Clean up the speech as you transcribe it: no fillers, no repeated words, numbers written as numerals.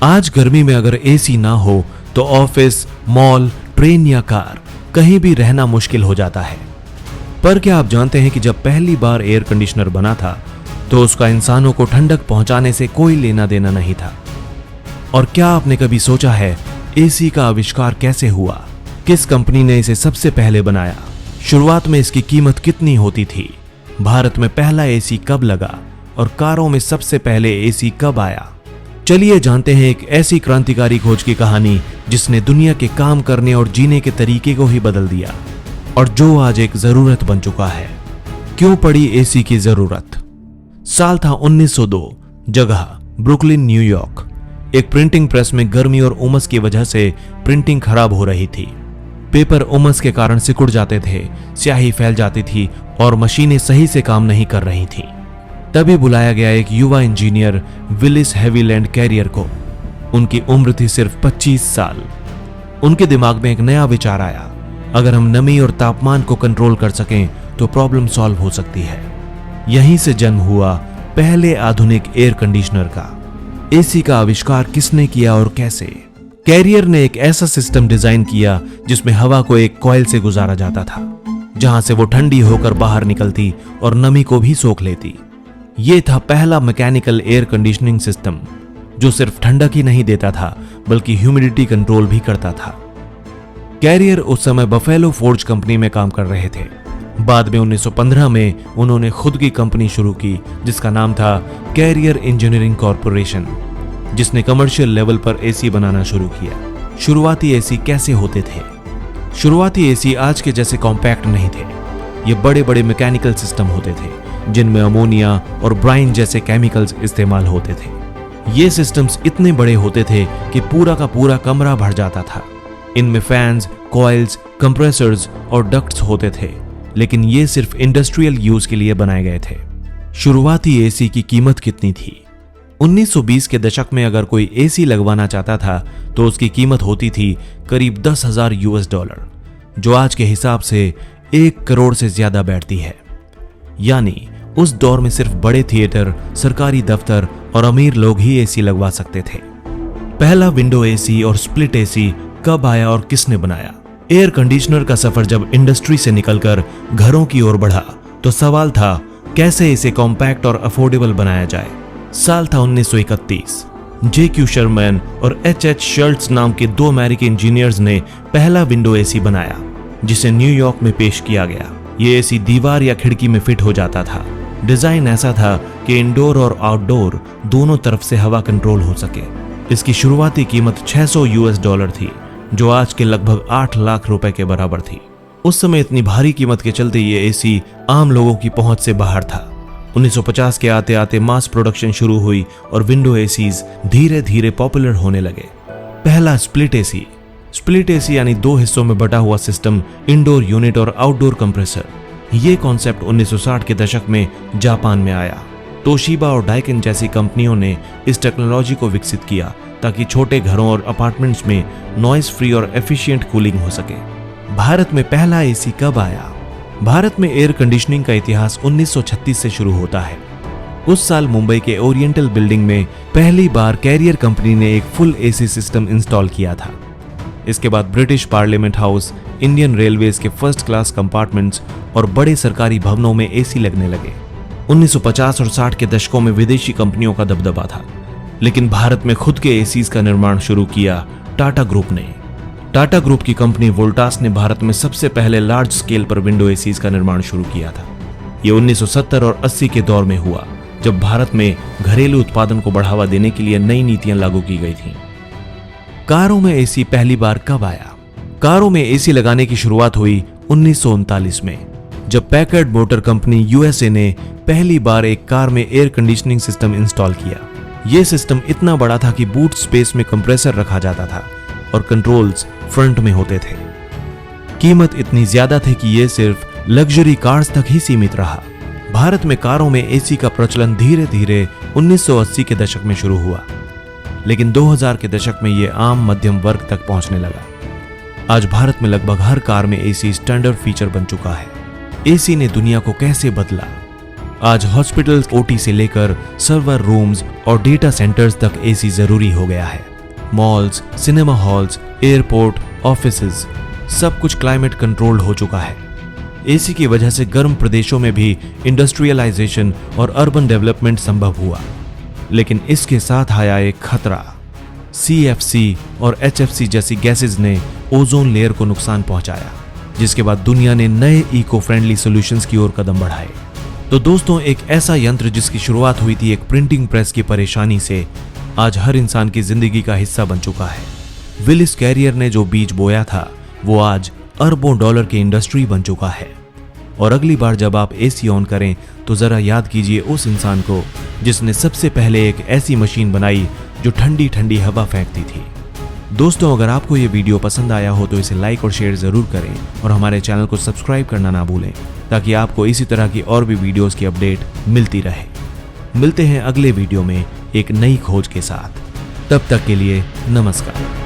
आज गर्मी में अगर एसी ना हो तो ऑफिस, मॉल, ट्रेन या कार कहीं भी रहना मुश्किल हो जाता है। पर क्या आप जानते हैं कि जब पहली बार एयर कंडीशनर बना था तो उसका इंसानों को ठंडक पहुंचाने से कोई लेना देना नहीं था। और क्या आपने कभी सोचा है एसी का आविष्कार कैसे हुआ? किस कंपनी ने इसे सबसे पहले बनाया? शुरुआत में इसकी कीमत कितनी होती थी? भारत में पहला एसी कब लगा और कारों में सबसे पहले एसी कब आया? चलिए जानते हैं एक ऐसी क्रांतिकारी खोज की कहानी जिसने दुनिया के काम करने और जीने के तरीके को ही बदल दिया और जो आज एक जरूरत बन चुका है। क्यों पड़ी एसी की जरूरत? साल था 1902, जगह ब्रुकलिन, न्यूयॉर्क। एक प्रिंटिंग प्रेस में गर्मी और उमस की वजह से प्रिंटिंग खराब हो रही थी। पेपर उमस के कारण सिकुड़ जाते थे, स्याही फैल जाती थी और मशीनें सही से काम नहीं कर रही थीं। तभी बुलाया गया एक युवा इंजीनियर विलिस हेविलैंड कैरियर को। उनकी उम्र थी सिर्फ 25 साल। उनके दिमाग में एक नया विचार आया, अगर हम नमी और तापमान को कंट्रोल कर सकें तो प्रॉब्लम सॉल्व हो सकती है। यहीं से जन्म हुआ पहले आधुनिक एयर कंडीशनर का। एसी का आविष्कार किसने किया और कैसे? कैरियर ने एक ऐसा सिस्टम डिजाइन किया जिसमें हवा को एक कॉइल से गुजारा जाता था, जहां से वो ठंडी होकर बाहर निकलती और नमी को भी सोख लेती। ये था पहला मैकेनिकल एयर कंडीशनिंग सिस्टम जो सिर्फ ठंडक ही नहीं देता था बल्कि ह्यूमिडिटी कंट्रोल भी करता था। कैरियर उस समय बफेलो फोर्ज कंपनी में काम कर रहे थे। बाद में 1915 में उन्होंने खुद की कंपनी शुरू की जिसका नाम था कैरियर इंजीनियरिंग कॉरपोरेशन, जिसने कमर्शियल लेवल पर एसी बनाना शुरू किया। शुरुआती एसी कैसे होते थे? शुरुआती एसी आज के जैसे कॉम्पैक्ट नहीं थे। ये बड़े बड़े मैकेनिकल सिस्टम होते थे जिनमें अमोनिया और ब्राइन जैसे केमिकल्स इस्तेमाल होते थे। ये सिस्टम्स इतने बड़े होते थे कि पूरा का पूरा कमरा भर जाता था। इनमें फैंस, कॉइल्स, कंप्रेसर्स और डक्ट्स होते थे, लेकिन ये सिर्फ इंडस्ट्रियल यूज के लिए बनाए गए थे। शुरुआती एसी की कीमत कितनी थी? 1920 के दशक में अगर कोई एसी लगवाना चाहता था तो उसकी कीमत होती थी करीब $10,000, जो आज के हिसाब से 1 करोड़ से ज्यादा बैठती है। यानी उस दौर में सिर्फ बड़े थिएटर, सरकारी दफ्तर और अमीर लोग ही एसी लगवा सकते थे। पहला विंडो एसी और स्प्लिट एसी कब आया और किसने बनाया? एयर कंडीशनर का सफर जब इंडस्ट्री से निकलकर घरों की ओर बढ़ा तो सवाल था कैसे इसे कॉम्पैक्ट और अफोर्डेबल बनाया जाए। साल था 1931। J.Q. शर्मैन और H.H. शर्ट्स नाम के 2 अमेरिकी इंजीनियर्स ने पहला विंडो एसी बनाया जिसे न्यूयॉर्क में पेश किया गया। ये एसी दीवार या खिड़की में फिट हो जाता था। डिजाइन ऐसा था कि इंडोर और आउटडोर दोनों तरफ से हवा कंट्रोल हो सके। इसकी शुरुआती कीमत $600 थी, जो आज के लगभग 8 लाख रुपए के बराबर थी। उस समय इतनी भारी कीमत के चलते ये एसी आम लोगों की पहुंच से बाहर था। 1950 के आते आते मास प्रोडक्शन शुरू हुई और विंडो एसीज धीरे धीरे पॉपुलर होने लगे। पहला स्प्लिट एसी। स्प्लिट एसी यानी 2 हिस्सों में बटा हुआ सिस्टम, इंडोर यूनिट और आउटडोर कंप्रेसर। ये कॉन्सेप्ट 1960 के दशक में जापान में आया। तोशिबा और डाइकिन जैसी कंपनियों ने इस टेक्नोलॉजी को विकसित किया ताकि छोटे घरों और अपार्टमेंट्स में नॉइज फ्री और एफिशिएंट कूलिंग हो सके। भारत में पहला एसी कब आया? भारत में एयर कंडीशनिंग का इतिहास 1936 से शुरू होता है। उस साल मुंबई के ओरिएंटल बिल्डिंग में पहली बार कैरियर कंपनी ने एक फुल एसी सिस्टम इंस्टॉल किया था। इसके बाद British parliament house, Indian railways के फर्स्ट क्लास कंपार्टमेंट्स और बड़े सरकारी भवनों में एसी लगने लगे। 1950 और 60 के दशकों में विदेशी कंपनियों का दबदबा था, लेकिन भारत में खुद के एसीज का निर्माण शुरू किया टाटा ग्रुप ने। टाटा ग्रुप की कंपनी वोल्टास ने भारत में सबसे पहले लार्ज स्केल पर विंडो एसीज का निर्माण शुरू किया था। ये 1970 और 80 के दौर में हुआ, जब भारत में घरेलू उत्पादन को बढ़ावा देने के लिए नई नीतियां लागू की गई थीं। कारों में एसी पहली बार कब आया? कारों में एसी लगाने की शुरुआत हुई 1939 में, जब पैकर्ड मोटर कंपनी यूएसए ने पहली बार एक कार में एयर कंडीशनिंग सिस्टम इंस्टॉल किया। यह सिस्टम इतना बड़ा था कि बूट स्पेस में कंप्रेसर रखा जाता था और कंट्रोल्स फ्रंट में होते थे। कीमत इतनी ज्यादा थी कि यह सिर्फ लग्जरी कार्स तक ही सीमित रहा। भारत में कारों में एसी का प्रचलन धीरे धीरे 1980 के दशक में शुरू हुआ, लेकिन 2000 के दशक में यह आम मध्यम वर्ग तक पहुंचने लगा। आज भारत में लगभग हर कार में एसी स्टैंडर्ड फीचर बन चुका है। एसी ने दुनिया को कैसे बदला? आज हॉस्पिटल्स, ओटी से लेकर सर्वर रूम्स और डेटा सेंटर्स तक एसी जरूरी हो गया है। Malls, cinema halls, airport, offices, सब कुछ क्लाइमेट कंट्रोल्ड हो चुका है। एसी की वजह से गर्म प्रदेशों में भी इंडस्ट्रियलाइजेशन और अर्बन डेवलपमेंट संभव हुआ, लेकिन इसके साथ आया एक खतरा। सीएफसी और एचएफसी जैसी गैसेज ने ओजोन लेयर को नुकसान पहुंचाया, जिसके बाद दुनिया ने नए इको फ्रेंडली सॉल्यूशंस की ओर कदम बढ़ाए। तो दोस्तों, एक ऐसा यंत्र जिसकी शुरुआत हुई थी एक प्रिंटिंग प्रेस की परेशानी से, आज हर इंसान की जिंदगी का हिस्सा बन चुका है। विलिस कैरियर ने जो बीज बोया था वो आज अरबों डॉलर की इंडस्ट्री बन चुका है। और अगली बार जब आप एसी ऑन करें तो जरा याद कीजिए उस इंसान को जिसने सबसे पहले एक ऐसी मशीन बनाई जो ठंडी ठंडी हवा फेंकती थी। दोस्तों, अगर आपको ये वीडियो पसंद आया हो तो इसे लाइक और शेयर जरूर करें और हमारे चैनल को सब्सक्राइब करना ना भूलें, ताकि आपको इसी तरह की और भी वीडियोस की अपडेट मिलती रहे। मिलते हैं अगले वीडियो में एक नई खोज के साथ। तब तक के लिए नमस्कार।